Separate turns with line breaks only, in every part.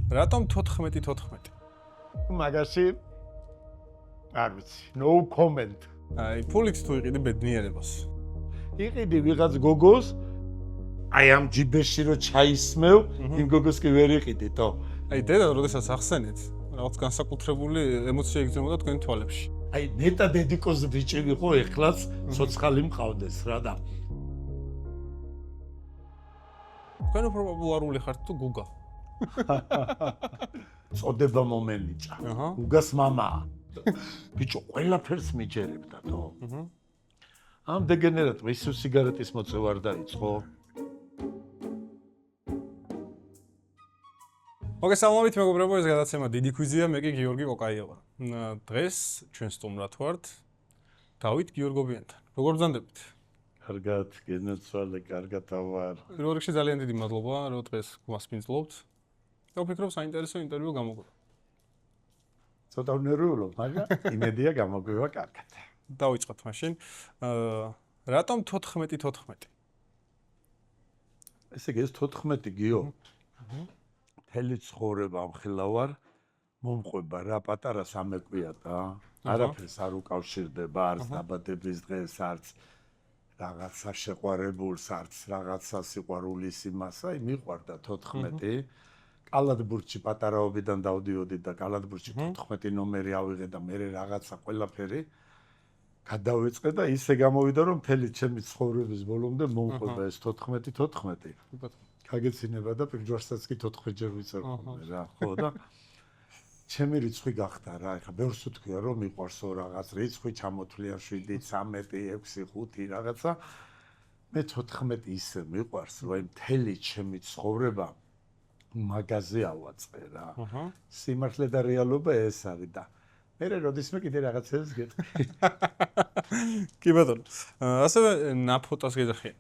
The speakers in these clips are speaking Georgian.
რატომ 14?
მაგაში არ ვიცი, no comment.
აი, ფულით თუ იყიდი ბედნიერებას.
იყიდი ვიღაც გოგოს, აი ამ ჯიბეში რო ჩაისმევ, იმ გოგოს კი ვერ იყიდითო.
აი, დედა როდესაც ახსენეთ, რაღაც განსაკუთრებული ემოცია იგრძნობდა თქვენი თვალებში.
აი, ნეტა დედიკოს ბიჭი ვიყო, ეხლაც ცოცხალი მყავდეს რა და.
თქვენ უფრო პოპულარული ხართ თუ გუგა?
წოდება მომენიჭა. გუგას მამაა. ბიჭო, ყველაფერს მიჯერებდათო. ამ დეგენერატმა ისევ სიგარეტის მოწევა არ დაიწყო.
მოგესალმებით მეგობრებო, ეს გადაცემა დიდი კვიზია, მე კი გიორგი კოკაია ვარ. დღეს ჩვენ სტუმრად ვართ დავით გიორგობიანთან. როგორ ბრძანდებით?
კარგად, გენოცვალე, კარგად ვარ.
პირველ რიგში ძალიან დიდი მადლობა, რომ დღეს გვასპინძლობთ. და ვფიქრობ, საინტერესო ინტერვიუ გამოგვივა.
ცოტა ვნერვიულობ, მაგრამ იმედია გამოგვივა კარგად.
დავიწყოთ მაშინ. რატომ 14?
ესე იგი ეს 14 გიო. მთელი ცხოვრება ამხილა ვარ, მომყვება რა პატარა სამეკვია და არაფერს არ უკავშირდება, არც დაბადების დღეს, არც რაღაცა შეყვარებულს, არც რაღაცა სიყვარულის იმას, აი მიყვარდა 14. კალათბურთში პატარაობიდან დავდიოდი და კალათბურთში 14 ნომერი ავიღე და მე რაღაცა ყველაფერი გადავიწყე და ისე გამოვიდა რომ მთელი ჩემი ცხოვრების ბოლომდე მომყვება ეს 14. გაგეცინება და პირველსაც კი 14 ჯერ ვიწერ ხოლმე რა, ხო და ჩემი რიცხვი გახდა რა, ეხლა ბევრს ვთქვია რომ მიყვარსო რაღაც რიცხვი ჩამოთვლია 7, 13, 6, 5 რაღაცა. მე 14 ისე მიყვარს, რომ მთელი ჩემი ცხოვრება მაგაზე ავაწყე რა. სიმართლე და რეალობა ეს არის და მე როდისმე კიდე რაღაცებს გეტყვი.
კი ბატონო. ასევე ნაფოტას გეძახიან.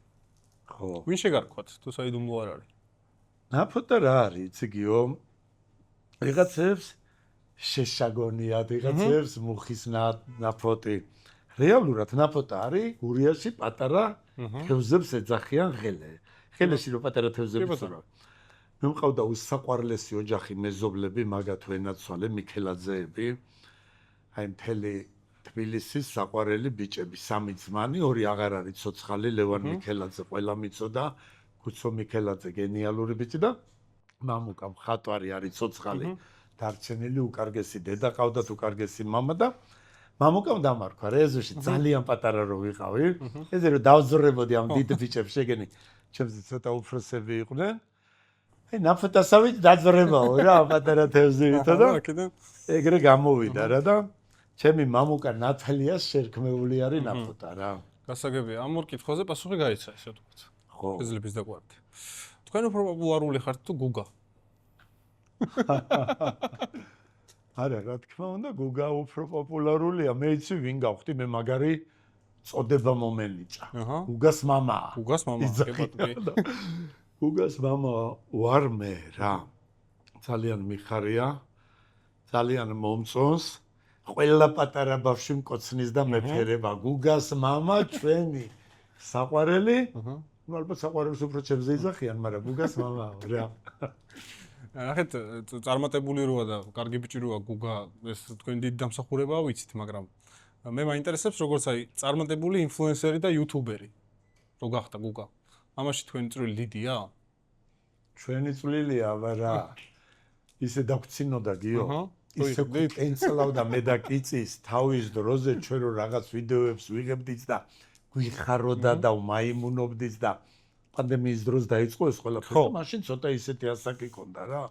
ხო.
ვინ შეგარქვათ თუ საიდუმლო არ არის?
ნაფოტა რა არის, იცი გიო? ვიღაცებს შეშაგონიათ, ვიღაცებს მუხის ნაფოტი. რეალურად ნაფოტა არის გურიაში პატარა თევზებს ეძახიან ღელე. ღელეში რო პატარა თევზები წურავ. მე მყავდა უსაყვარლესი ოჯახი მეზობლები, მაგათ ვენაცვალე მიქელაძეები. აი მთელი თბილისის საყვარელი ბიჭები, 3 ძმანი, 2 აღარ არის ცოცხალი, ლევან მიქელაძე ყველა მიწოდა, გუცო მიქელაძე გენიალური ბიჭი და მამუკა მხატვარი არის ცოცხალი, დარჩენილი უკარგესი დედა ყავდათ, უკარგესი მამა და მამუკამ დამარქვა რეზოში ძალიან პატარა რო ვიყავი, ესე რომ დავზრებოდი ამ დიდ ბიჭებს შეგენი, ჩემზე ცოტა უფროსები იყვნენ. აი ნაფოტასავით დაძრებაო რა პატარა თევზითა და ეგრე გამოვიდა რა და ჩემი მამუკა ნათალიას შერქმეული არის ნაფოტა რა.
გასაგებია, ამ ორ კითხვაზე პასუხი გაიცა, ესე ვთქვათ.
ხო.
ეზლების დაკვართ. თქვენ უფრო პოპულარული ხართ თუ გუგა?
არა, რა თქმა უნდა, გუგა უფრო პოპულარულია. მე იცი ვინ გავხდი, მე მაგარი წოდება მომენიჭა. გუგას მამაა.
გუგას მამაა, კი ბატონო.
გუგას მამა ვარ მე რა. ძალიან მიხარია. ძალიან მომწონს. ყველა პატარა ბავშვი მკოცნის და მეფერება. გუგას მამა ჩვენი საყვარელი. ნუ ალბათ საყვარელს უფრო ჩემზე იძახიან, მაგრამ გუგას მამაა რა.
ნახეთ, წარმატებული როა და კარგი ბიჭი როა გუგა, ეს თქვენი დიდი დამსახურებაა, ვიცით, მაგრამ მე მაინტერესებს როგორც აი წარმატებული ინფლუენსერი და იუთუბერი. რო გახდა გუგა. ამაში თქვენი წვლილი დიდია?
ჩვენი წვლილია, აბა ისე დაგცინოდა გიო. ისე კენცლავდა მე და კიწის თავის დროზე ჩვენ რო რაღაც ვიდეოებს ვიღებდით და გვიხაროდა და მაიმუნობდით და პანდემიის დროს დაიწყო ეს ყველაფერი და მაშინ ცოტა ისეთი ასაკი ქონდა რა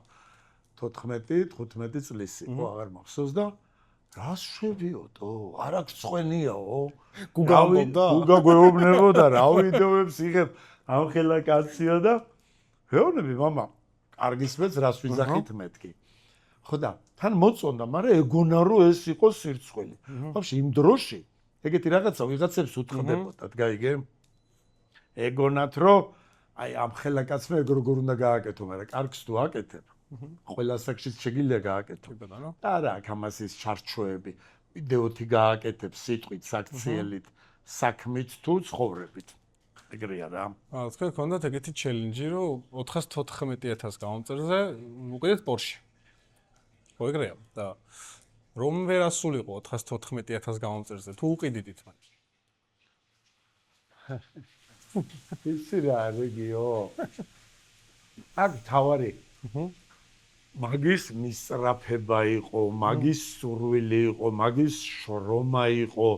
14-15 წლის იყო აღარ მახსოვს და რას შვებიოდო არ აქვს ცხენიაო გუგა გვეუბნებოდა რა ვიდეოებს იღებ ამხელა კაცია და ვეუბნები მამა კარგისმეც რას ვიზახით მეთქი ხო და თან მოწონდა მაგრამ ეგონა რომ ეს იყო სირცხვილი ბავშვი იმ დროში ეგეთი რაღაცა ვიღაცებს უთხრდებოდათ გაიგე ეგონათ რომ აი ამ ხელა კაცმა ეგ როგორ უნდა გააკეთო მაგრამ კარგს თუ აკეთებ ყველა საკშიც შეგიძლია გააკეთო და რა ამას ის ჩარჩოები ვიდეოთი გააკეთებ სიტყვით საქციელით საქმით თუ ცხოვრებით ეგრეა რა.
თქვენ გქონდათ ეგეთი ჩელენჯი, რომ 414,000 გამომწერზე უკიდეთ Porsche. ხო ეგრეა და რომ ვერ ასულიყო 414,000 გამომწერზე, თუ უყიდიდით მათ.
იცი რა რეგიო. აქ თავარი. მაგის მისწრაფება იყო, მაგის სურვილი იყო, მაგის შრომა იყო.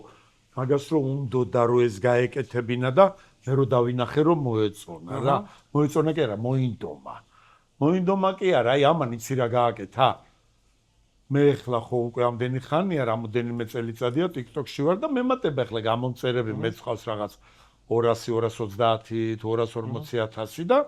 მაგას რომ უნდოდა რომ ეს გაეკეთებინა და მე რო დავინახე რომ მოეწონა რა. მოეწონა კი არა, მოინდომა. მოინდომა კი არა, აი ამან იცი რა გააკეთა. მე ახლა ხო უკვე ამდენი ხანია, რამოდენიმე წელიწადია TikTok-ში ვარ და მემატებ ახლა გამომწერები მეც ყავს რაღაც 200, 230, 240,000 და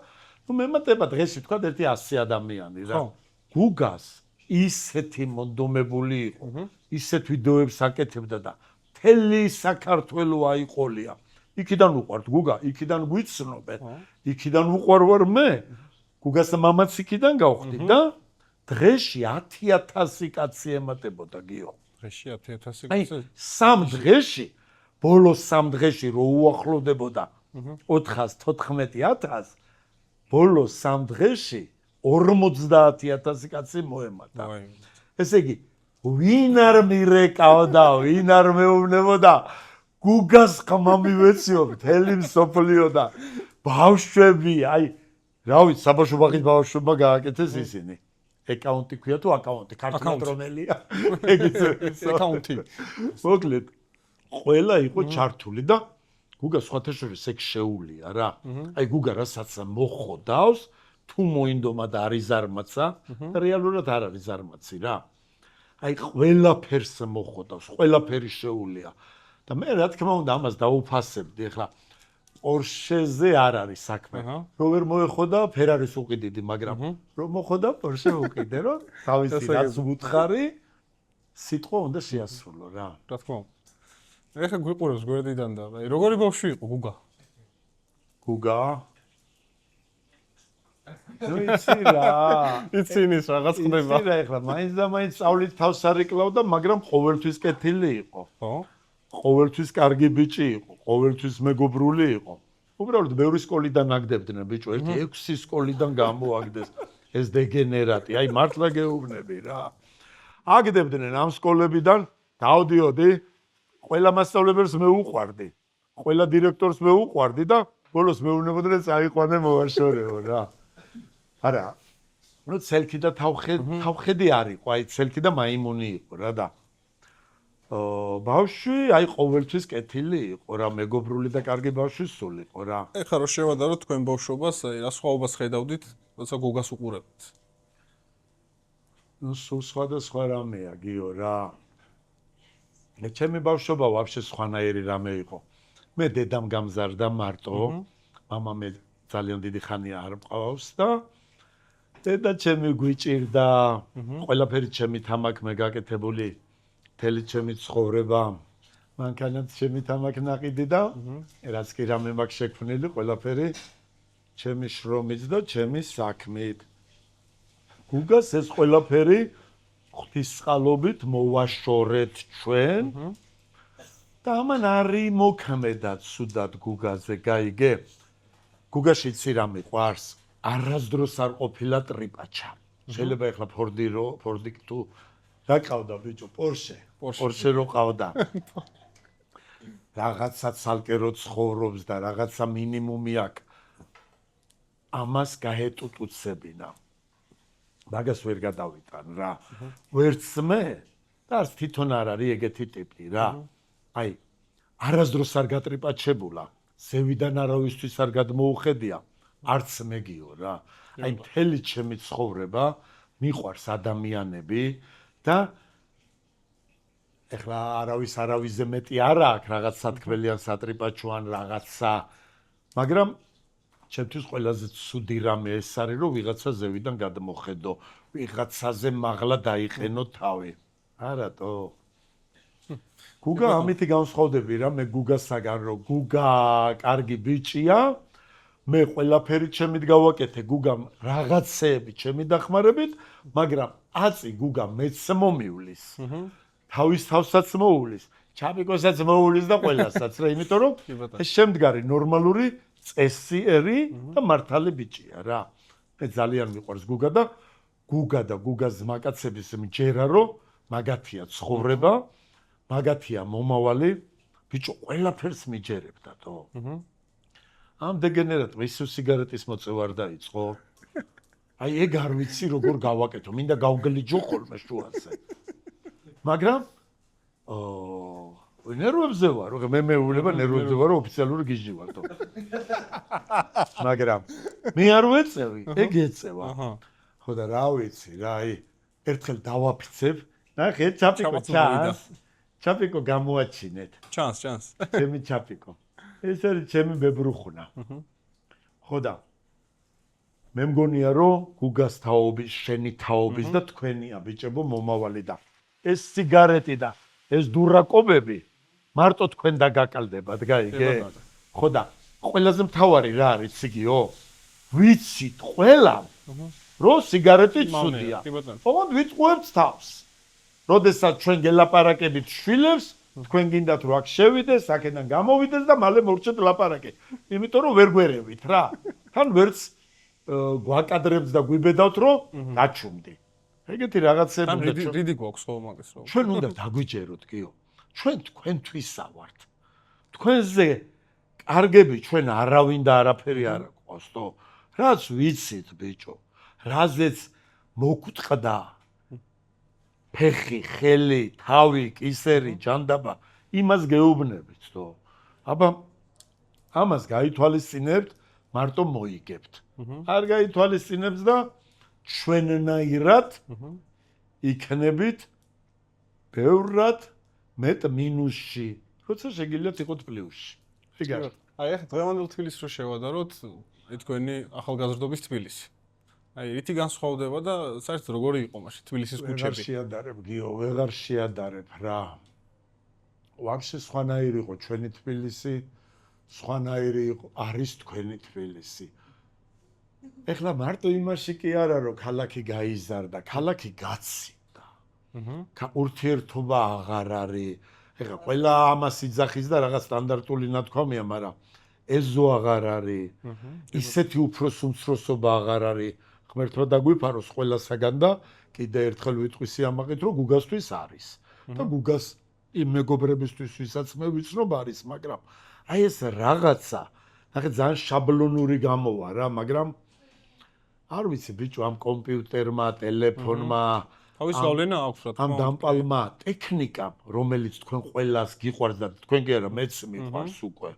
ნუ მემატება დღეში თქვა ერთი 100 ადამიანი რა. გუგას ისეთი მონდომებული იყო, ისეთ ვიდეოებს აკეთებდა და მთელი საქართველო აიყოლია. იქიდან უყვართ გუგა, იქიდან გვიცნობენ, იქიდან უყვარ ვარ მე. გუგას მამაც იქიდან გავხდი და დღეში 10,000 კაცი ემატებოდა გიო.
დღეში 10,000
აი,
კაცი.
სამ დღეში, ბოლოს სამ დღეში რო უახლოვდებოდა 414,000, ბოლოს სამ დღეში 50,000 კაცი მოემატა. ესე იგი, ვინ არ მირეკავდა, ვინ არ მეუბნებოდა, გუგას ხმა მივეციო, მთელი მსოფლიო და ბავშვები, აი, რა ვიცი, საბავშვო ბაღის ბავშვებმა გააკეთეს ისინი. აკაუნტი ქვია თუ აკაუნტი, ქართულად რომელია? ეგეც
აკაუნტი.
მოკლედ, ყველა იყო ჩართული და გუგა სხვათა შორის ეგ შეუულია რა. აი გუგა რასაც მოხოდავს, თუ მოინდომა და არის ზარმაცა, რეალურად არ არის ზარმაცი რა. აი ყველაფერს მოხოდავს, ყველაფერი შეუულია. და მე რა თქმა უნდა ამას დაუფასებდი, ახლა Porsche-ზე არ არის საქმე. რო ვერ მოეხოდა Ferrari-ს უყიდიდი, მაგრამ რო მოხოდა Porsche უყიდე, რომ თავისი რაც უთხარი სიტყვა უნდა შეასრულო რა.
რა თქმა უნდა. ეხლა გვიყურებს გვერდიდან და აი როგორი ბავშვი იყო გუგა?
გუგა? ნუ იცი რა.
იცინის რაღაც ხდება.
იცი რა ეხლა მაინც და მაინც სწავლით თავს არ იკლავდა, მაგრამ ყოველთვის კეთილი იყო.
ხო?
ყოველთვის კარგი ბიჭი იყო, ყოველთვის მეგობრული იყო. უბრალოდ ბევრი სკოლიდან აგდებდნენ ბიჭო, ერთი 6 სკოლიდან გამოაგდეს ეს დეგენერატი. აი მართლა გეუბნები რა. აგდებდნენ ამ სკოლებიდან, დავდიოდი, ყველა მასწავლებელს მე უყვარდი. ყველა დირექტორს მე უყვარდი და ბოლოს მეუბნებოდნენ წაიყვანე მოვაშორეო რა. არა. ნუ ცელქი და თავხედი არ იყო, აი ცელქი და მაიმუნი იყო რა და ბავშვი, აი ყოველთვის კეთილი იყო რა, მეგობრული და კარგი ბავშვი სულ იყო რა.
ეხლა რო შევადაროთ თქვენ ბავშვობას, აი რა სხვაობას ხედავდით, როცა გუგას უყურებთ?
ნუ სულ სხვადასხვა რამეა გიო რა. მე ჩემი ბავშვობა ვაფშე სხვანაირი რამე იყო. მე დედამ გამზარდა მარტო, მამა მე ძალიან დიდი ხანია არ მყავს და დედა ჩემი გვიჭირდა, ყველაფერი ჩემი თამაქმე გაკეთებული. მთელი ჩემი ცხოვრება მანქანაც ჩემი თამაკნაყიდი და რაც კი რამე მაქვს შექმნილი ყველაფერი ჩემი შრომით და ჩემი საქმით. გუგას ეს ყველაფერი ღვთისწყალობით მოვაშორეთ ჩვენ და ამან არი მოქმედა ცუდად გუგაზე გაიგე. გუგაში იცი რა მიყვარს? არასდროს არ ყოფილა ტრიპაჩა. შეიძლება ეხლა ფორდი თუ რა ყავდა ბიჭო Porsche რო ყავდა. რაღაცა ცალკე რო ცხოვრობს და რაღაცა მინიმუმი აქვს. ამას გაეტუტუცებინა. მაგას ვერ გადავიტან რა. ვერც მე და არც თვითონ არ არის ეგეთი ტიპი რა. აი არასდროს არ გატრიპაჩებულა. ზევიდან არავისთვის არ გადმოუხედია. არც მეგიო რა. აი მთელი ჩემი ცხოვრება მიყვარს ადამიანები და ეხლა არავისზე მეტი არ აქვს რაღაც სათქმელიან სატრიპაჩوان რაღაცა მაგრამ ჩემთვის ყველაზე ცუდი რამე ეს არის რომ ვიღაცა ზევიდან გადმოხედო ვიღაცაზე მაღლა დაიყენო თავი არატო გუგა ამითი განსხვავდები რა მე გუგასაგან რომ გუგა კარგი ბიჭია მე ყველაფერი ჩემით გავაკეთე გუგამ რაღაცეები ჩემი დახმარებით მაგრამ აწი გუგა მეც მომივლის თავის თავსაც მოუვლის ჩაპიკოსაც მოუვლის და ყველასაც რა იმიტომ რომ ეს შემდგარი ნორმალური წესიერი და მართალი ბიჭია რა. მე ძალიან მიყვარს გუგა და გუგას მაკაცების მჯერა რომ მაგათია ცხოვრება, მაგათია მომავალი, ბიჭო ყველაფერს მიჯერებდა თო. ამ დეგენერატმა ისევ სიგარეტის მოწევა არ დაიწყო. აი ეგ არ ვიცი როგორ გავაკეთო, მინდა გავგლიჯო ხოლმე შუაზე. მაგრამ ნერვებზე ვარ, მე მეუბნება ნერვებზე ვარ, ოფიციალური გიჟი ვარ თო. მაგრამ მე არ ვეწევი, ეგ ეწევა. ხო და რა ვიცი რა, აი ერთხელ დავაფიცებ, ნახე ჩაპიკო ჩანს. ჩაპიკო გამოაჩინეთ.
ჩანს.
ჩემი ჩაპიკო. ეს არის ჩემი ბებრუხნა. ხო და მე მგონია რომ გუგას თაობის, შენი თაობის და თქვენია ბიჭებო მომავალი და ეს სიგარეტი და ეს დურაკობები მარტო თქვენ დაგაკალდებათ, გაიგე? ხო და ყველაზე მთავარი რა არის იგიო? ვიცით ყველა რომ სიგარეტი ცუდია. ოღონდ ვიწყუებთ თავს. როდესაც ჩვენ გელაპარაკებით შვილებს, თქვენ გინდათ რომ აქ შევიდეს, აქედან გამოვიდეს და მალე მორჩეთ ლაპარაკი. იმიტომ რომ ვერ გვერევით რა. თან ვერც გვაკადრებთ და გვიბედავთ რომ გაჩუმდი. ეგეთი რაღაცები
უნდა რიდი გვაქვს ხო მაგას რო.
ჩვენ უნდა დაგვიჯეროთ კიო. ჩვენ თქვენთვისა ვართ. თქვენზე კარგები ჩვენ არავინ და არაფერი არ აქვს თო. რაც ვიცით ბიჭო, რაზეც მოგტყდა ფეხი, ხელი, თავი, კისერი, ჯანდაბა, იმას გეუბნებით თო. აბა ამას გაითვალისწინებთ, მარტო მოიგებთ. არ გაითვალისწინებთ და ჩვენნაირად იქნებით ბევრად მეტ მინუსში, როცა შეგიძლიათ იყოთ პლუსში. ფიგარ.
აი ახლა დღევანდელ თბილისს რო შევადაროთ, თქვენი ახალგაზრდობის თბილისი. აი რითი განსხვავდება და საერთოდ როგორი იყო მაშინ თბილისის ქუჩები?
ვეღარ შეადარებ გიო, ვეღარ შეადარებ რა. ვაფშე სხვანაირი იყო ჩვენი თბილისი, სხვანაირი იყო არის თქვენი თბილისი. ეხლა მარტო იმაში კი არა რომ ქალაქი გაიზარდა, ქალაქი გაცივდა. ურთიერთობა აღარ არის. ეხლა ყველა ამას იძახის და რაღაც სტანდარტული ნათქვამია, მაგრამ ეზო აღარ არის. ისეთი უფროსუმცროსობა აღარ არის. ღმერთმა დაგვიფაროს ყველასაგან და კიდე ერთხელ ვიტყვისი ამაყით რომ გუგასთვის არის. და გუგას იმ მეგობრებისთვის ვისაც მე ვიცნობ არის, მაგრამ აი ეს რაღაცა, ნახე ძალიან შაბლონური გამოვა რა, მაგრამ არ ვიცი ბიჭო ამ კომპიუტერმა, ტელეფონმა,
თავის გავლენა აქვს რა თქმა
ამ დამპალმა ტექნიკამ, რომელიც თქვენ ყველას გიყვარს და თქვენ კი არა მეც მიყვარს უკვე.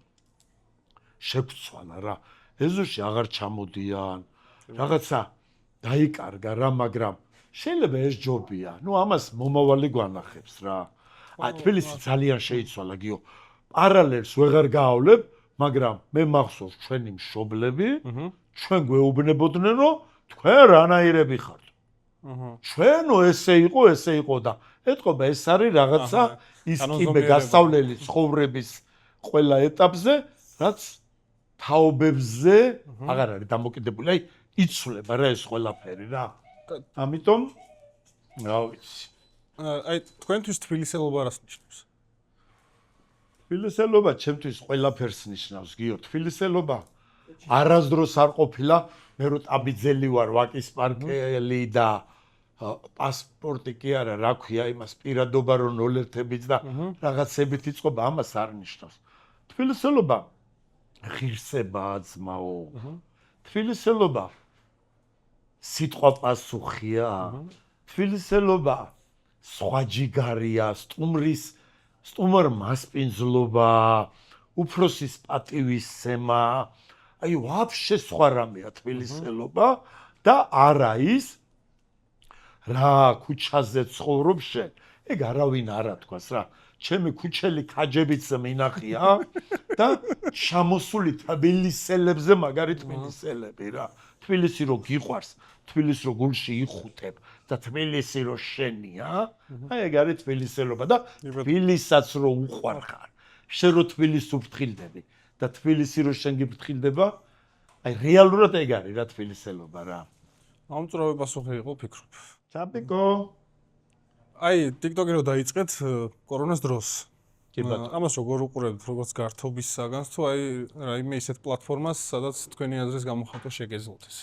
შეგვცვალა რა. ეზოში აღარ ჩამოდიან. რაღაცა დაიკარგა რა, მაგრამ შეიძლება ეს ჯობია. ნუ ამას მომავალი გვანახებს რა. თბილისი ძალიან შეიცვალა გიო. პარალელს ვეღარ გაავლებ, მაგრამ მე მახსოვს ჩვენი მშობლები, ჩვენ გვეუბნებოდნენ რომ თქვენ რანაირები ხართ. ჩვენო ესე იყო და ეთყობა ეს არის რაღაცა ის კიბე გასავლელი ცხოვრების ყველა ეტაპზე, რაც თაობებზე აღარ არის დამოკიდებული. აი იცვლება რა ეს ყველაფერი რა. ამიტომ რა ვიცი.
აი თქვენთვის თბილისელობა რას ნიშნავს?
თბილისელობა ჩემთვის ყველაფერს ნიშნავს გიო. თბილისელობა არასდროს არ ყოფილა მე რო ტაბიძელი ვარ, ვაკისპარკელი და პასპორტი კი არა, რა ქვია იმას, პირადობა რომ ნოლერთებით და რაღაცებით იწყობა, ამას არ ნიშნავს. თბილისელობა ღირსებაა ძმაო. თბილისელობა სიტყვა პასუხია. თბილისელობა სხვა ჯიგარია, სტუმარ მასპინძლობა, უფროსის პატივისცემა. აი ვაფშე სხვა რამეა თბილისელობა და არა ის რა ქუჩაზე ცხოვრობ შენ. ეგ არავინ არა თქვას რა. ჩემი ქუჩელი ქაჯებიც მინახია და შემოსული თბილისელებზე მაგარი თბილისელები რა. თბილისი რო გიყვარს, თბილისი რო გულში იხუტებ და თბილისი რო შენია, აი ეგ არის თბილისელობა და თბილისსაც რო უყვარხარ, შენ რო თბილისს უფრთხილდები და თბილისი რო შენ გიფრთხილდება, აი რეალურად ეგ არის რა თბილისელობა რა.
ამწურავი პასუხი იყო ფიქრობ.
ჩაპიკო.
აი TikTok-ი რო დაიწყეთ კორონას დროს. ამას როგორ უყურებთ, როგორც გართობის საგანს, თუ აი რაიმე ისეთ პლატფორმას, სადაც თქვენი აზრის გამოხატვა შეგეძლოთ ეს?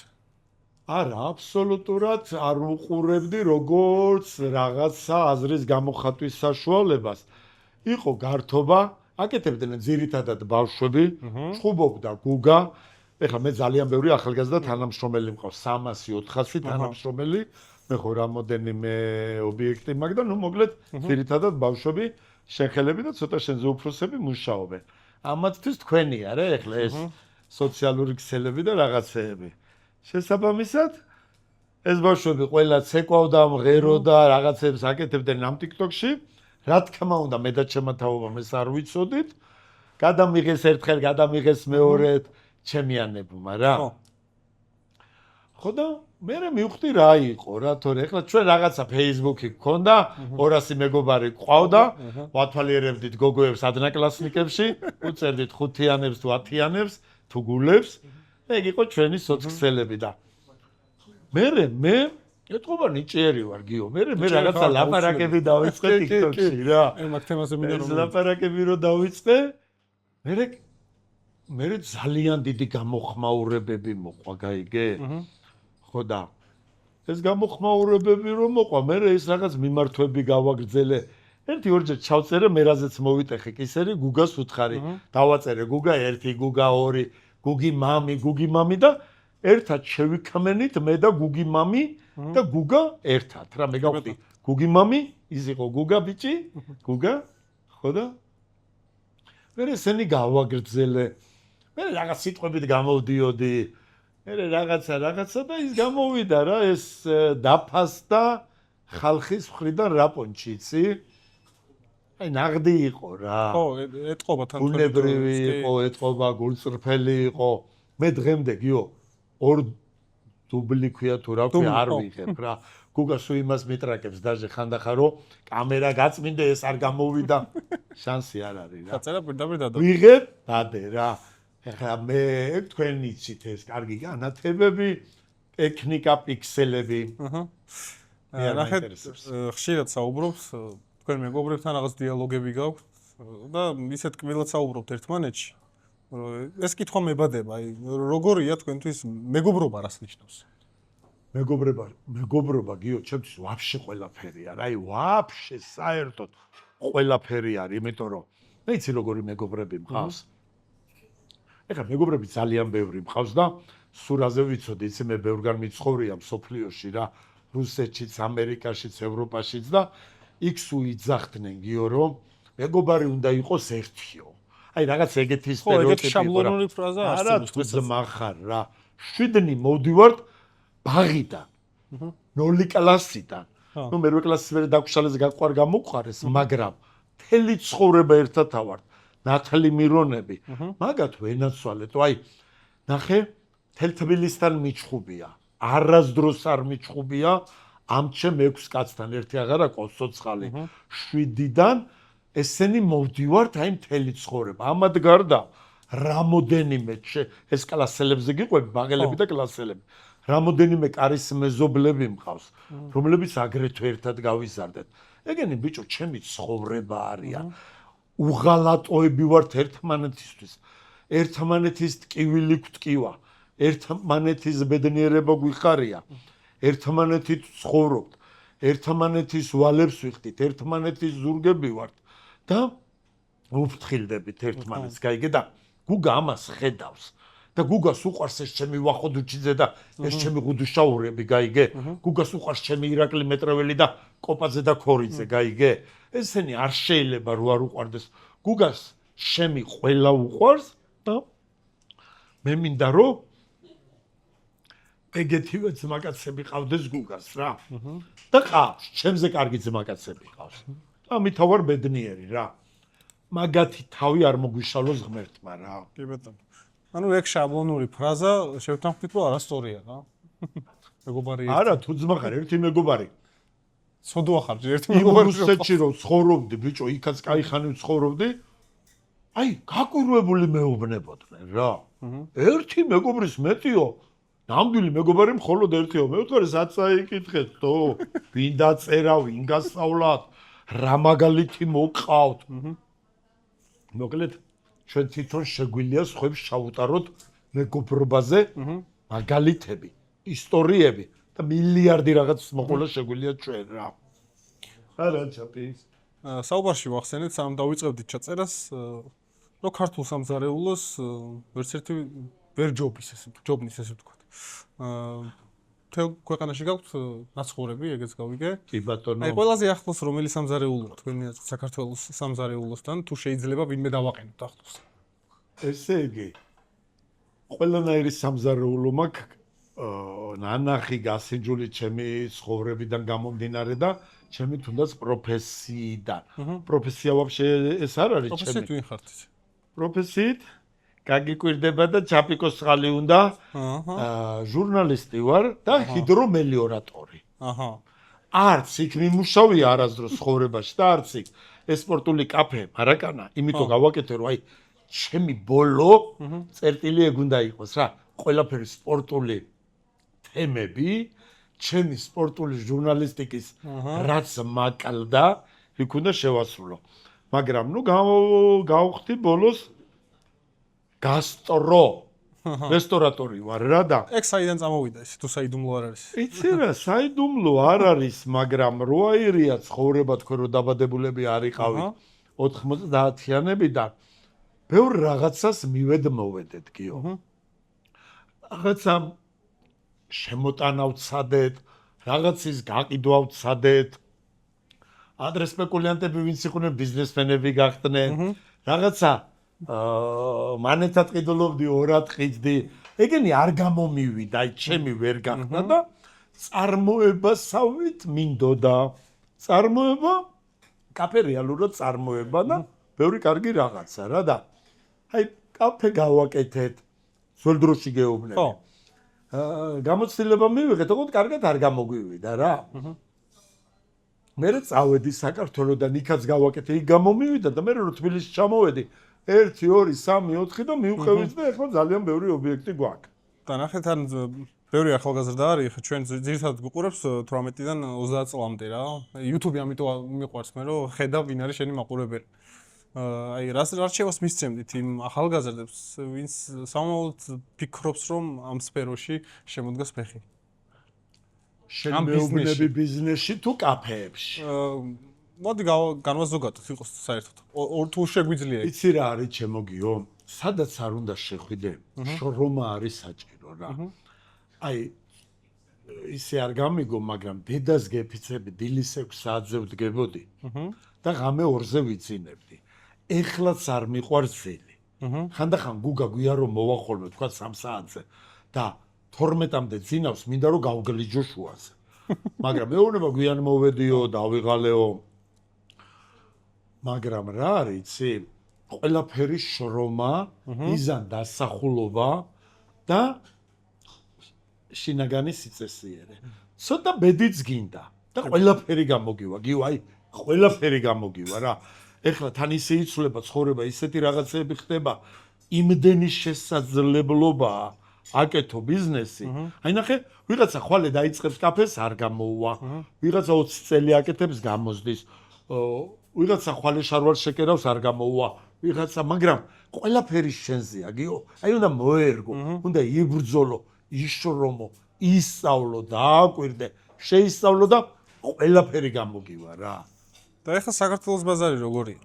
არა, აბსოლუტურად არ უყურებდი როგორც რაღაცა აზრის გამოხატვის საშუალებას. იყო გართობა, აკეთებდნენ ძირითადად ბავშვები, ჩხუბობდა გუგა. ეხლა მე ძალიან ბევრი ახალგაზრდა თანამშრომელი მყავს, 300-400 თანამშრომელი, მე ხო რამოდენიმე ობიექტი მაქვს და ნუ მოკლედ ძირითადად ბავშვები, შეხელები და ცოტა შენზე უფროსები მუშაობენ. ამათთვის თქვენია რა ეხლა ეს სოციალური ქსელები და რაღაცეები. შესაბამისად ეს ბავშვები ყველა ცეკვავდა, მღეროდა, რაღაცებს აკეთებდნენ ამ TikTok-ში. რა თქმა უნდა, მე და ჩემმა თაობამ ეს არ ვიცოდით. გადამიღეს ერთხელ, გადამიღეს მეორედ ჩემიანებმა რა. ხო და მე მივხვდი რა იყო რა, თორე ეხლა ჩვენ რაღაცა Facebook-ი გქონდა, 200 მეგობარი ყავდა, ვათვალიერებდით გოგოებს ადნაკლასნიკებში, უწერდით 5-იანებს თუ 10-იანებს თუ გულებს. ეგ იყო ჩვენი სოციქსელები და მე ეთყობა ნიჭიერი ვარ გიო, მე რაღაცა ლაპარაკები დავიწყე TikTok-ში რა.
მაგ თემაზე მინდა რომ
ლაპარაკები რო დავიწყე, მე ძალიან დიდი გამოხმაურებები მოყვა, გაიგე? ხო და ეს გამოხმაურებები რომ მოყვა, მე ეს რაღაც მიმართვები გავაგრძელე. ერთი-ორჯერ ჩავწერე, მე რაზეც მოვიტეხე კისერი, გუგას უთხარი. დავაწერე გუგა 1, გუგა 2, გუგი მამი და ერთად შევიქმნით მე და გუგი მამი და გუგა ერთად. რა მე გავხდი გუგი მამი, ის იყო გუგა ბიჭი, გუგა, ხო და მე ესენი გავაგრძელე. მე რაღაც სიტყვებით გამოვდიოდი. მე რაღაცა და ის გამოვიდა რა, ეს დაფასდა ხალხის მხრიდან რაპონჩი, იცი? აი ნაღდი იყო რა.
ხო, ეთყობა თან
ბუნებრივი იყო, ეთყობა გულწრფელი იყო. მე დღემდე გიო 2 დუბლი ქვია თუ რა ქვია არ ვიღებ რა. გუგა სულ იმას მიტრაკებს დაჟე ხანდახან რომ კამერა გაწმინდე ეს არ გამოვიდა. შანსი არ არის რა.
დაწერა პირდაპირ დადა.
ვიღებ დადე რა. ეხლა მე თქვენ იცით ეს კარგი განათებები, ტექნიკა, პიქსელები.
ნახეთ, ხშირად საუბრობს თქვენ მეგობრებთან რაღაც დიალოგები გაქვთ და ისეთ კბილად საუბრობთ ერთმანეთში. ეს კითხვა მებადება, აი როგორია თქვენთვის მეგობრობა რას ნიშნავს?
მეგობრობა გიო, ჩემთვის ვაფშე ყველაფერია რა, აი ვაფშე საერთოდ ყველაფერი არის, იმიტომ რომ მე იცი როგორი მეგობრები მყავს. ეხლა მეგობრები ძალიან ბევრი მყავს და სურაზე ვიცოდი, იცი მე ბევრგან მიცხოვრია მსოფლიოში რა, რუსეთშიც, ამერიკაშიც, ევროპაშიც და იქ სულ იძახდნენ გიო რომ მეგობარი უნდა იყოს ერთიო. აი რაღაც ეგეთი
ხო,
სტერეოტიპი
ეგეთი შაბლონური ფრაზა
არსებობს. არა, თუ მახარ რა. 7 მოვდივართ ბაღიდან. 0 კლასიდან. ნუ მერვე კლასის მერე დაგუშალეს გაყვარ გამოყარეს, მაგრამ მთელი ცხოვრება ერთად ავართ. ნათალი მირონები. მაგათ ვენაცვალეთ. აი, ნახე, მთელ თბილისთან მიჩხუბია. არასდროს არ მიჩხუბია. ამ ჩემ 6 კაცთან ერთი აღარა კოცოცხალი. 7-დან ესენი მოვდივართ აი მთელი ცხოვრება. ამად გარდა რამოდენიმე ეს კლასელებზე გიყვები, ბაღელები და კლასელები. რამოდენიმე კარის მეზობლები მყავს, რომლებიც აგრეთვე ერთად გავიზარდეთ. ეგენი ბიჭო, ჩემი ცხოვრება არიან. უღალატოები ვართ ერთმანეთისთვის. ერთმანეთის ტკივილი გვტკივა. ერთმანეთის ბედნიერება გვიხარია. ერთმანეთით ცხოვრობთ. ერთმანეთის ვალებს ვიხდით, ერთმანეთის ზურგები ვართ და უფრთხილდებით ერთმანეთს, გაიგე და გუგა ამას ხედავს. და გუგას უყვარს ეს ჩემი ვახოდუჩიძე და ეს ჩემი ღუდუშაურები, გაიგე? გუგას უყვარს ჩემი ირაკლი მეტრეველი და კოპაძე და ქორიძე, გაიგე? ესენი არ შეიძლება რო არ უყვარდეს. გუგას შემი ყველა უყვარს და მე მინდა რომ ეგეთივე ძმაკაცები ყავდეს გუგას რა. და ყავს, ჩემზე კარგი ძმაკაცები ყავს. ამით ვარ ბედნიერი რა. მაგათი თავი არ მოგვიშალოს ღმერთმა რა.
კი ბატონო. ანუ ეგ შაბლონური ფრაზა შევთანხმდით რომ არასწორია რა. მეგობარი
არა, თუ ძმა ხარ, ერთი მეგობარი.
სოდო ახარ, ერთი მეგობარი.
რუსეთში რომ ცხოვრობდი, ბიჭო, იქაც კაი ხანი ცხოვრობდი. აი, გაკვირვებული მეუბნებოდნენ რა. ერთი მეგობრის მეტიო. ნამდვილი მეგობარი მხოლოდ ერთიო. მე ვთქვი, საწაიკითხეთ, თო, ვინ დაწერა, ვინ გასწავლათ, რა მაგალითი მოყავთ. მოკლედ ჩვენ თვითონ შეგვიძლია სხვებს ჩავუტაროთ მეგობრობაზე მაგალითები, ისტორიები და მილიარდი რაღაც მოყოლა შეგვიძლია ჩვენ რა. არა ჩაპი.
საუბარში ვახსენეთ, სამ დავიწყებდით ჩაწერას, რომ ქართულ სამზარეულოს ვერც ერთი ვერ ჯობნის ესე ვთქვათ. თელ ქვეყანაში გაქვთ ნაცხოვრები, ეგეც გავიგე.
კი ბატონო.
აი ყველაზე ახლოს რომელი სამზარეულოა თქვენი აზრით საქართველოს სამზარეულოსთან, თუ შეიძლება ვინმე დავაყენოთ ახლოს.
ესე იგი ყველანაირი სამზარეულო მაქვს ნანახი გასინჯული ჩემი ცხოვრებიდან გამომდინარე და ჩემი თუნდაც პროფესიიდან. პროფესია ვაფშე ეს არ არის ჩემი.
პროფესიით ვინ ხართ?
პროფესიით გაგიკვირდება და ჩაპიკოს წყალი უნდა. ჟურნალისტი ვარ და ჰიდრომელიორატორი. არც იქ მიმუშავია არასდროს ცხოვრებაში და არც იქ ეს სპორტული კაფე მარაკანა, იმიტომ გავაკეთე რომ აი ჩემი ბოლო წერტილი ეგ უნდა იყოს რა. ყველაფერი სპორტული თემები, ჩემი სპორტული ჟურნალისტიკის რაც მაკლდა, იქ უნდა შევასრულო. მაგრამ ნუ გავხდი ბოლოს გასტრო რესტორატორი ვარ რა და
ეგ საიდან წამოვიდა ეს თუ საიდუმლო არ არის?
იცი რა, საიდუმლო არ არის, მაგრამ როაირია ცხოვრება თქვენ რო დაბადებულები არიყავით 90-იანებიდან ბევრ რაღაცას მივედმოვედეთ გიო. რაღაცა შემოტანა ვცადეთ, რაღაცის გაყიდვა ვცადეთ. ადრე სპეკულიანტები ვინც იყვნენ ბიზნესმენები გახდნენ. რაღაცა მანეთად ყიდულობდი, ორად ყიდდი. ეგენი არ გამომივიდა, აი ჩემი ვერ გახდა და წარმოებასავით მინდოდა. წარმოება კაფე რეალურად წარმოება და ბევრი კარგი რაღაცა რა და აი კაფე გავაკეთეთ. ძველ დროში გეუბნები.
ხო.
გამოცდილება მივიღეთ, ოღონდ კარგად არ გამოგვივიდა რა. მე წავედი საქართველოსდან იქაც გავაკეთე, იქ გამომივიდა და მე რო თბილისში ჩამოვედი 1 2 3 4 და მივყევით და ეხლა ძალიან ბევრი ობიექტი გვაქვს.
და ნახეთ ან ბევრი ახალგაზრდა არის, ხა ჩვენ ძირითადად გვიყურებს 18-დან 30 წლამდე რა. YouTube-ი ამიტომ მიყვარს მე რომ ხედავ ვინ არის შენი მაყურებელი. აი რას რჩევას მისცემდით იმ ახალგაზრდებს, ვინც სამომავლოდ ფიქრობს რომ ამ სფეროში შემოდგას ფეხი.
შენ მეუბნები ბიზნესში თუ კაფეებში?
მოდი განვაზოგადოთ იყოს საერთოდ. თუ შეგვიძლია.
იცი რა არის ჩემოგიო? სადაც არ უნდა შეხვიდე, შრომა არის საჭირო რა. აი ისე არ გამიგო, მაგრამ დედას გეფიცები დილის 6 საათზე ვდგებოდი და ღამე 2-ზე ვიცინებდი. ეხლაც არ მიყვარს ძილი. ხანდახან გუგა გვიან რომ მოვახოლმე თქვა 3 საათზე და 12-მდე ძინავს მინდა რომ გავგლიჯო შუაზე. მაგრამ მეუბნება გვიან მოვედიო, დავიღალეო. მაგრამ რა არის, იცი? ყველაფერი შრომა, იზან დასახულობა და შინაგანი სიწესიერე. ცოტა ბედიც გინდა და ყველაფერი გამოგივა. გიო, აი, ყველაფერი გამოგივა რა. ეხლა თან ისე იცვლება ცხოვრება, ისეთი რაღაცები ხდება, იმდენი შესაძლებლობაა აკეთო ბიზნესი. აი ნახე, ვიღაცა ხვალე დაიწყებს კაფეს, არ გამოუვა. ვიღაცა 20 წელი აკეთებს, გამოსდის. ვიღაცა ხვალე შარვალს შეკერავს, არ გამოუვა. ვიღაცა, მაგრამ ყველაფერი შენზეა, გიო. აი უნდა მოერგო, უნდა იბრძოლო, იშრომო, ისწავლო, დააკვირდე, შეისწავლო და ყველაფერი გამოგივა რა.
და ეხლა საქართველოს ბაზარი როგორია?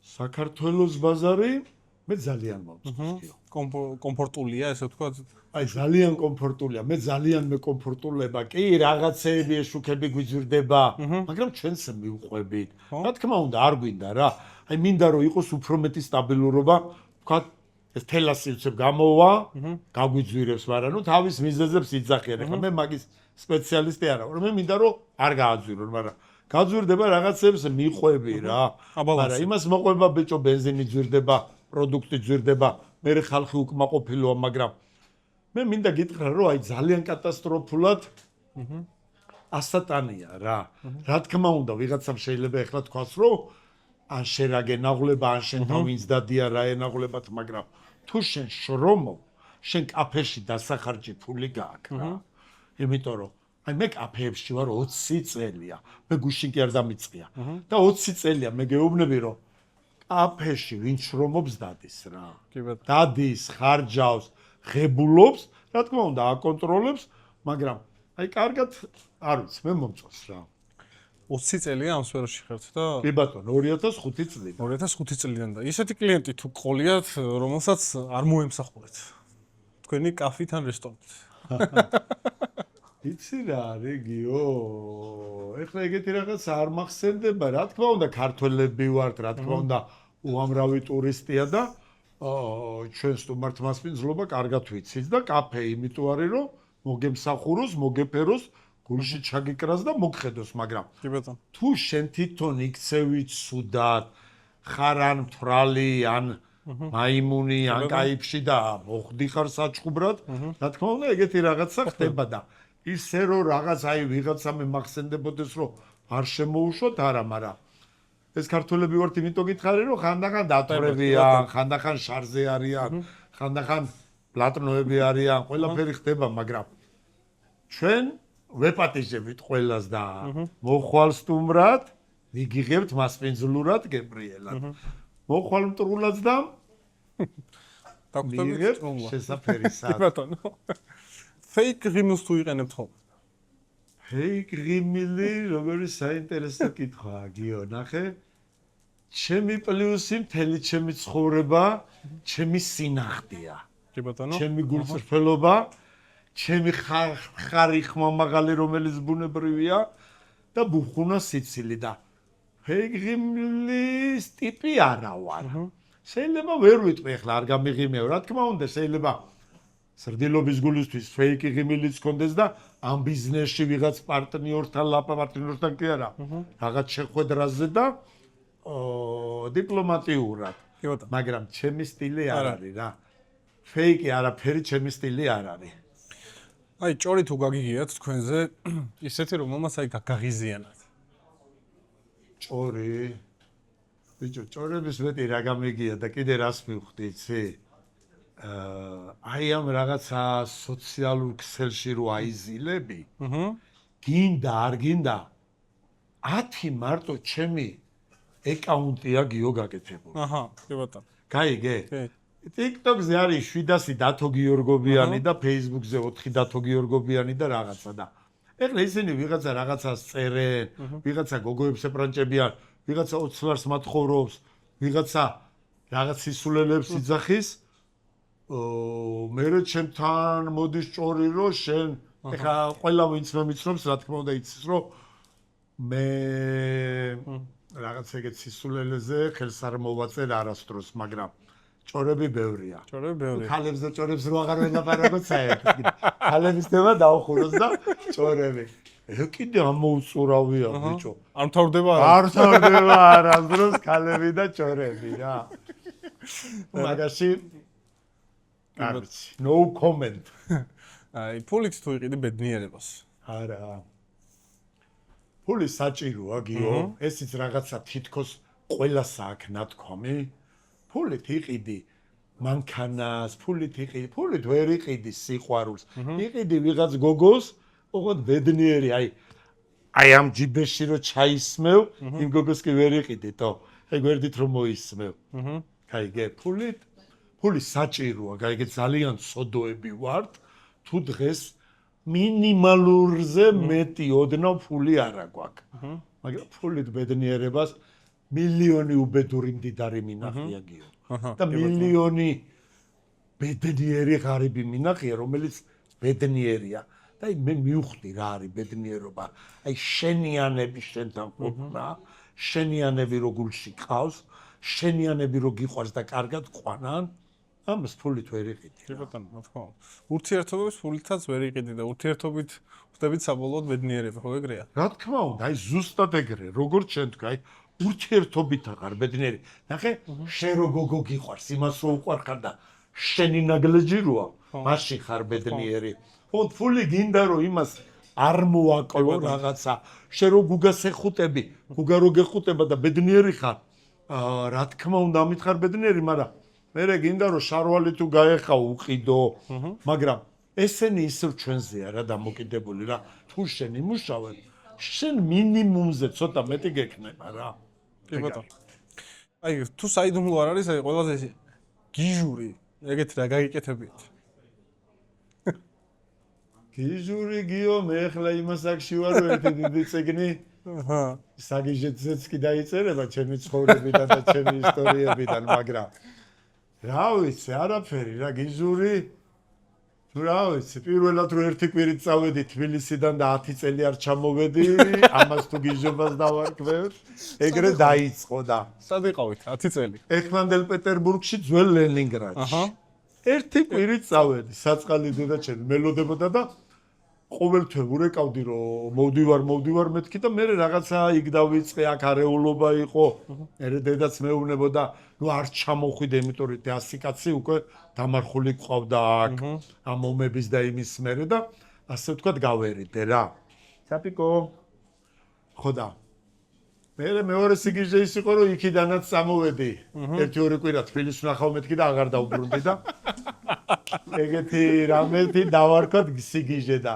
საქართველოს ბაზარი მე ძალიან მოვწონს.
კომფორტულია, ესე ვთქვათ.
აი ძალიან კომფორტულია. მე ძალიან მეკომფორტულება. კი, რაღაცეები ეშუქები გვიძვირდება, მაგრამ ჩვენს მივყვებით. რა თქმა უნდა, არ გვინდა რა. აი მინდა რომ იყოს უფრო მეტი სტაბილურობა, ვთქვათ, ეს თელასილცებ გამოვა, გაგვიძვირებს, მაგრამ ნუ თავის მიზეზებს იძახიან. ეხლა მე მაგის სპეციალისტი არა ვარ. მე მინდა რომ არ გააძვირონ, მაგრამ გაძვირდება რაღაცებს მიყვები რა. მაგრამ იმას მოყვება ბიჭო, ბენზინი ძვირდება, პროდუქტი ძვირდება, მე ხალხი უკმაყოფილოა, მაგრამ მე მინდა გითხრა რომ აი ძალიან კატასტროფულად ასატანია რა. რა თქმა უნდა, ვიღაცამ შეიძლება ეხლა თქვას რომ ან შენ რა გენაღლება, ან შენ თავინც დადია რა ენაღლებათ, მაგრამ თუ შენ შრომობ, შენ კაფეში დასახარჯი ფული გააქვს რა. იმიტომ რომ აი მე კაფეებში ვარ 20 წელია. მე გუშინ კი არ დამიწყია. და 20 წელია მე გეუბნები რომ კაფეში ვინ შრომობს დადის რა.
კი ბატონო.
დადის, ხარჯავს, ღებულობს, რა თქმა უნდა, აკონტროლებს, მაგრამ აი კარგად არ ვიცი, მე მომწონს რა.
20 წელია ამ სფეროში ხართ და
კი ბატონო, 2005 წლიდან.
2005 წლიდან და ისეთი კლიენტი თუ გყოლიათ, რომელსაც არ მოემსახურეთ. თქვენი კაფით ან რესტორნით.
იცი რა არის გიო? ეხლა ეგეთი რაღაც არ მახსენდება, რა თქმა უნდა, ქართველები ვართ, რა თქმა უნდა, უამრავი ტურისტია და ჩვენ სტუმართ მასპინძლობა კარგად ვიცით და კაფე იმიტომ არის, რომ მოგემსახუროს, მოგეფეროს, გულში ჩაგიკრას და მოგხედოს, მაგრამ
კი ბატონო.
თუ შენ თვითონ იქცევი ცუდად, ხარ ან მთვრალი, ან მაიმუნი, ან კაიფში და მოხდი ხარ საჩხუბრად, რა თქმა უნდა, ეგეთი რაღაცა ხდება და ისე რომ რაღაც აი ვიღაცა მე მახსენდებოდეს რომ არ შემოუშვათ არა, მაგრამ ეს ქართველები ვართ იმიტომ გითხარი რომ ხანდახან დათვრებიან, ხანდახან შარზე არიან, ხანდახან პლატნოები არიან, ყველაფერი ხდება, მაგრამ ჩვენ ვეპატიჟებით ყველას და მოხვალ სტუმრად, ვიგიღებთ მასპინძლურად გებრიელად. მოხვალ მტრულად და
დაგვხვდებით
შესაფერისად.
ბატონო. ფეიქ ღიმილს თუ იყენებთ ხოლმე?
ფეიქ ღიმილი, როგორი საინტერესო კითხვაა, გიო, ნახე. ჩემი პლუსი მთელი ჩემი ცხოვრება, ჩემი სინახდია.
კი ბატონო.
ჩემი გულწრფელობა, ჩემი ხარიხმა მაღალი, რომელიც ბუნებრივია და ბუხუნა სიცილი და ფეიქ ღიმლის ტიპი არა ვარ. შეიძლება ვერ ვიტყვი ახლა არ გამიღიმეო, რა თქმა უნდა, შეიძლება სრდილობის გულისთვის ფეიქი ღიმილიც კონდეს და ამ ბიზნესში ვიღაც პარტნიორთან კი არა, რაღაც შეხვედრაზე და დიპლომატიურად.
კი ბატონო.
მაგრამ ჩემი სტილი არ არის რა. ფეიქი არაფერი ჩემი სტილი არ არის.
აი, ჭორი თუ გაგიგიათ თქვენზე, ისეთი რომ მომას აი გაღიზიანათ.
ჭორი? ბიჭო, ჭორების მეტი რა გამიგია და კიდე რას მივხვდი, იცი? აი ამ რაღაცა სოციალურ ქსელში რო აიზილები, გინდა არ გინდა 10 მარტო ჩემი აკაუნტია გიო გაკეთებული.
აჰა, კი ბატონო.
გაიგე?
კი.
TikTok-ზე არის 700 დათო გიორგობიანი და Facebook-ზე 4 დათო გიორგობიანი და რაღაცა და ეხლა ისინი ვიღაცა რაღაცას წერენ, ვიღაცა გოგოებს ეპრანჭებიან, ვიღაცა 20 ლარს მათხოვრობს, ვიღაცა რაღაც სისულელებს იძახის. მერე ჩემთან მოდის ჭორი რომ შენ ეხლა ყველა ვინც მე მიცნობს, რა თქმა უნდა იცის რომ მე რაღაც ეგეთ სისულელეზე ხელს არ მოვაწერ არასდროს, მაგრამ ჭორები ბევრია.
ჭორები ბევრია.
ქალებს და ჭორებს რო აღარ ველაპარაკოთ საერთოდ. ქალების თემა დაუხუროს და ჭორები. კიდე ამოუწურავია ბიჭო.
არ მთავრდება არა.
არ მთავრდება არასდროს ქალები და ჭორები რა. მაგაში no comment.
აი, ფულით თუ იყიდი ბედნიერებას.
არა. ფული საჭიროა გიო, ესიც რაღაცა თითქოს ყველას აქვს ნათქვამი. ფულით იყიდი მანქანას, ფულით იყიდი, ფულით ვერ იყიდი სიყვარულს. იყიდი ვიღაც გოგოს, ოღონდ ბედნიერი, აი ამ ჯიბეში რო ჩაისმევ, იმ გოგოს კი ვერ იყიდი, თო. აი გვერდით რომ მოისმევ. გაიგე, ფული საჭიროა, გაიგე, ძალიან სოდოები ვართ, თუ დღეს მინიმალურზე მეტი ოდნავ ფული არა გვაქვს. მაგრამ ფულით ბედნიერებას მილიონი უბედური მდიდარი მინახია გიო. და მილიონი ბედნიერი ღარიბი მინახია, რომელიც ბედნიერია. და აი მე მივხვდი რა არის ბედნიერობა. აი შენიანები შენთან ყოფნა, შენიანები რო გულში ყავს, შენიანები რო გიყვარს და კარგად ყვანან, ამას ფულით ვერ იყიდი.
კი ბატონო, რა თქმა უნდა. ურთიერთობებს ფულითაც ვერ იყიდი და ურთიერთობით ხდებით საბოლოოდ ბედნიერება, ხო ეგრეა?
რა თქმა უნდა, აი ზუსტად ეგრე, როგორც შენ თქვი, აი ურთიერთობით აღარ ბედნიერი. ნახე, შენ რო გოგო გიყვარს, იმას რო უყვარხარ და შენი ნაგლეჯი როა, მაშინ ხარ ბედნიერი. ხო, ფული გინდა რომ იმას არ მოაკლო რაღაცა. შენ რო გუგას ეხუტები, გუგა რო გეხუტება და ბედნიერი ხარ. რა თქმა უნდა, ამით ხარ ბედნიერი, მაგრამ მერე გინდა რომ შარვალი თუ გაეხა უყიდო, მაგრამ ესენი ისევ ჩვენზეა რა დამოკიდებული რა. თუ შენ იმუშავებ, შენ მინიმუმზე ცოტა მეტი გექნება რა.
კი ბატონო. აი თუ საიდუმლო არ არის, აი ყველაზე გიჟური, ეგეთ რა გაიკეთებიათ.
გიჟური გიო მე ახლა იმას აქში ვარ რომ ერთი დიდი წიგნი
აჰა.
საგიჟეცეც კი დაიწერება ჩემი ცხოვრებიდან და ჩემი ისტორიებიდან, მაგრამ რა ვიცი, არაფერი რა გიჟური თუ რა ვიცი, პირველად რო ერთი კვირით წავედი თბილისიდან და 10 წელი არ ჩამოვედი, ამას თუ გიჟობას დავარკვევ, ეგრე დაიწყო და
სად იყავით 10 წელი?
ეხმანდელ პეტერბურგში ძველ ლენინგრადში.
აჰა.
ერთი კვირით წავედი, საწყალი დედაჩემი მელოდებოდა და ყოველთვე ურეკავდი რომ მოვდივარ მეთქი და მე რაღაცა იქ დავიწყე, აქ არეულობა იყო. მე დედაც მეუბნებოდა, ნუ არ ჩამოხვიდე, იმიტომ რომ 100 კაცი უკვე დამარხული ყავდა აქ ამ ომების და იმის მერე და ასე ვთქვათ გავერიდე რა. საპიკო ხოდა მე მეორე სიგიჟე ის იყო რომ იქიდანაც წამოვედი. 1-2 კვირა თბილისს ვნახავ მეთქი და აღარ დავბრუნდი და ეგეთი რამეთი დავარქოთ სიგიჟე და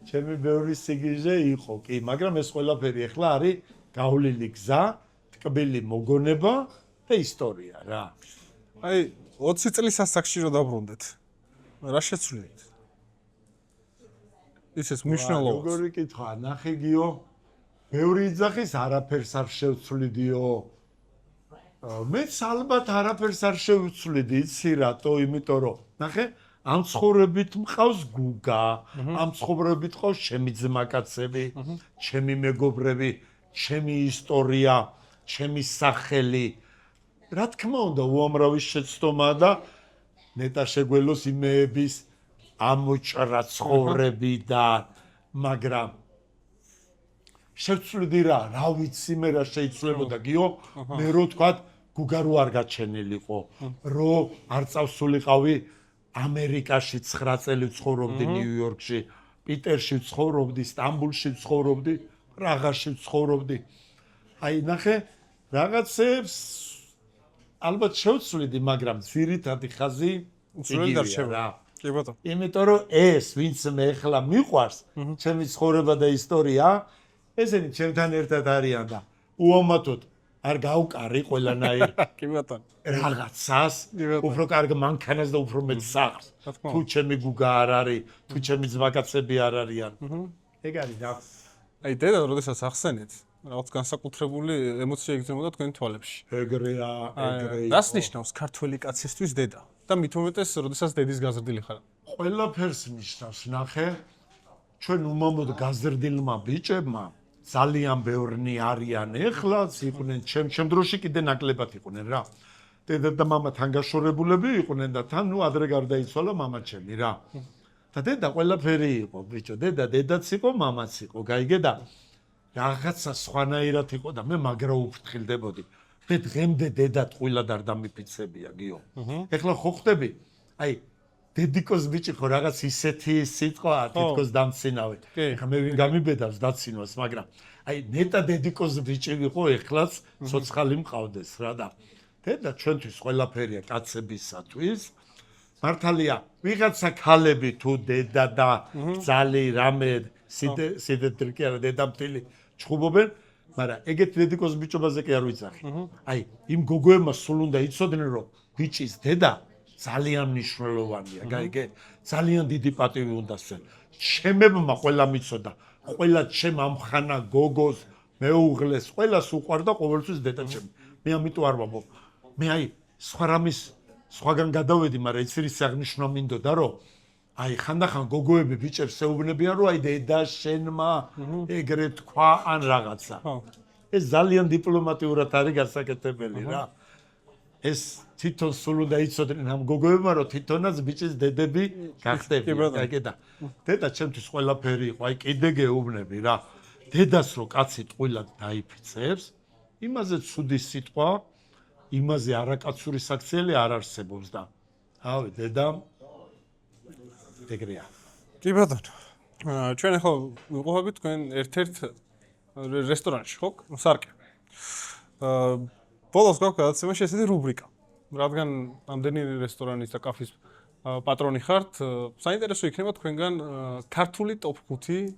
ჩემი ბევრი სიგიჟე იყო კი, მაგრამ ეს ყველაფერი ახლა არის გავლილი გზა, ტკბილი მოგონება და ისტორია რა.
აი 20 წლის ასაკში რო დაბრუნდეთ. რა შეცვლით? ისეს მნიშვნელოვანს.
როგორი კითხვა, ნახე გიო, ბევრი იძახის არაფერს არ შევცვლიდიო. მეც ალბათ არაფერს არ შევცვლიდი, იცი რატო? იმიტომ რომ ნახე ამ ცხოვრებით მყავს გუგა, ამ ცხოვრებით მყავს ჩემი ძმაკაცები, ჩემი მეგობრები, ჩემი ისტორია, ჩემი სახელი. რა თქმა უნდა, უამრავი შეცდომა და ნეტა შეგველოს იმეების ამოჭრა ცხოვრებიდან, მაგრამ შევცვლიდი რა ვიცი მე რა შეიცვლებოდა გიო, მე რო თქვა გუგა რო არ გაჩენილიყო, რო არ წავსულიყავი ამერიკაში 9 წელი ცხოვრობდი ნიუ-იორკში, პიტერში ცხოვრობდი, სტამბულში ცხოვრობდი, პრაღაში ცხოვრობდი. აი ნახე, რაღაცებს ალბათ შევცვლიდი, მაგრამ ძირითადი ხაზი იგივეა რა.
კი ბატონო.
იმიტომ რომ ეს, ვინც მე ახლა მიყვარს, ჩემი ცხოვრება და ისტორია, ესენი ჩემთან ერთად არიან და უამათოდ არ გავკარი ყველანაირ
კი ბატონო.
რაღაცას, უფრო კარგ მანქანას და უფრო მეც სახლს. თუ ჩემი გუგა არ არის, თუ ჩემი ძმაკაცები არ არიან. ეგ არის რა.
აი დედა როდესაც ახსენეთ, რაღაც განსაკუთრებული ემოცია იგრძნობდა თქვენ თვალებში.
ეგრეა, ეგრე.
რას ნიშნავს ქართველი კაცისთვის დედა? და მით უმეტეს, როდესაც დედის გაზრდილი ხარ.
ყველაფერს ნიშნავს, ნახე. ჩვენ უმამოდ გაზრდილმა ბიჭებმა ძალიან ბევრნი არიან ეხლაც, იყვნენ ჩემ დროში კიდე ნაკლებად იყვნენ რა. დედა და მამა თანგაშორებულები იყვნენ და თან ნუ ადრე გარდაიცვალა მამა ჩემი რა. და დედა ყველაფერი იყო, ბიჭო, დედაც იყო, მამაც იყო, გაიგე და რაღაცა სხვანაირად იყო და მე მაგრა უფრთხილდებოდი. მე დღემდე დედა ტყუილად არ დამიფიცებია, გიო. ეხლა ხო ხტები? აი დედიკოს ბიჭი ხო რაღაც ისეთი სიტყვა თითქოს დამცინავე. ეხლა მე ვინ გამიბედავს დაცინვას, მაგრამ აი ნეტა დედიკოს ბიჭი ვიყო, ეხლაც ცოცხალი მყავდეს რა და დედა ჩვენთვის ყველაფერია კაცებისათვის. მართალია, ვიღაცა ქალები თუ დედა და ბრძალი რამე სიდეთრი კი არა დედამთილი ჩხუბობენ, მაგრამ ეგეთ დედიკოს ბიჭობაზე კი არ ვიცახი. აი იმ გოგოებმა სულ უნდა იცოდნენ რომ ბიჭის დედა ძალიან მნიშვნელოვანია, გაიგე? ძალიან დიდი პატივი უნდა სცენ. ჩემებმა ყველა მიცოდა, ყველა ჩემ ამხანა გოგოს, მეუღლეს, ყველას უყვარდა ყოველთვის დედა ჩემი. მე ამიტომ არ ვამბობ. მე აი სხვა რამის სხვაგან გადავედი, მაგრამ იცი რის აღნიშნა მინდოდა, რომ აი ხანდახან გოგოები ბიჭებს ეუბნებიან, რომ აი დედა შენმა ეგრე თქვა ან რაღაცა. ეს ძალიან დიპლომატიურად არის გასაკეთებელი რა. ეს თვითონ სულ უნდა იცოდნენ ამ გოგოებმა, რომ თვითონაც ბიჭის დედები გახდებიან, გაიგე და დედა ჩემთვის ყველაფერი იყო, აი კიდე გეუბნები რა. დედას რო კაცი ტყუილად დაიფიცებს, იმაზე ცუდი სიტყვა, იმაზე არაკაცური საქციელი არ არსებობს და ავი დედა ეგრეა.
კი ბატონო. ჩვენ ახლა ვიყვებით თქვენ ერთ-ერთ რესტორანში, ხო? სარკე. ბოლოს გვაქვს გადაცემაში ესეთი რუბრიკა. რადგან ამდენი რესტორანის და კაფის პატრონი ხართ, საინტერესო იქნება თქვენგან ქართული ტოპ 5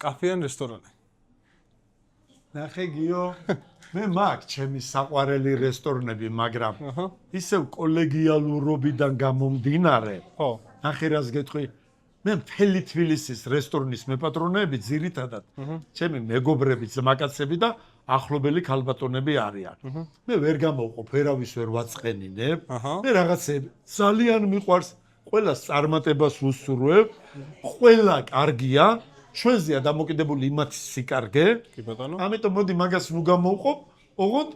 კაფე ან რესტორანი.
ნახე გიო მე მაქვს ჩემი საყვარელი რესტორნები მაგრამ ისევ კოლეგიალურობიდან გამომდინარე
ხო
ნახე რას გეტყვი მე მთელი თბილისის რესტორნის მეპატრონეები ძირითადად ჩემი მეგობრები ძმაკაცები და ახლობელი ქალბატონები არიან მე ვერ გამოვყოფ ვერავის ვერ ვაწყენინებ მე რაღაცები ძალიან მიყვარს ყველას წარმატებას უსურვებ ყველა კარგია ჩვენზეა დამოკიდებული იმათი სიკარგე
კი ბატონო
ამიტომ მოდი მაგას ნუ გამოვყოფ ოღონდ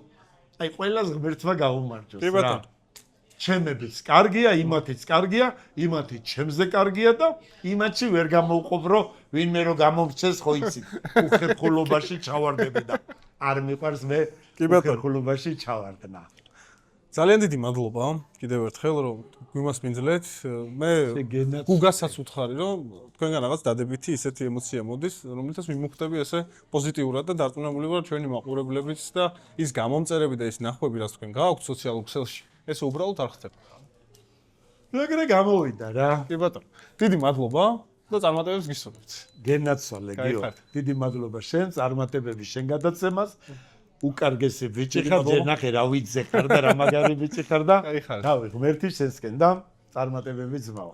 აი ყველას ღმერთმა გაუმარჯოს
კი ბატონო
ჩემებიც კარგია, იმათიც კარგია, იმათი ჩემზე კარგია და იმათში ვერ გამოვყოფ, რომ ვინმე რო გამომრჩეს, ხო იცით, უხერხულობაში ჩავარდები და არ მიყვარს მე უხერხულობაში ჩავარდნა.
ძალიან დიდი მადლობა კიდევ ერთხელ რომ გვიმასპინძლეთ. მე გუგასაც ვუთხარი რომ თქვენგან რაღაც დადებითი ისეთი ემოცია მოდის, რომელთაც მიმოხვდები ესე პოზიტიურად და დარწმუნებული ვარ ჩვენი მაყურებლებიც და ის გამომწერები და ის ნახვები რაც თქვენ გააქვთ სოციალურ ქსელში. ესე უბრალოდ არ ხდება.
ეგრე გამოვიდა რა.
კი ბატონო. დიდი მადლობა და წარმატებებს გისურვებთ.
გენაცვალე გიო. დიდი მადლობა შენ, წარმატებები შენ გადაცემას. უკარგესი ბიჭი ხარ, ჯერ ნახე რა ვიცე ხარ და რა მაგარი ბიჭი ხარ და.
კაი ხარ.
რავი, ღმერთი შენსკენ და წარმატებები ძმაო.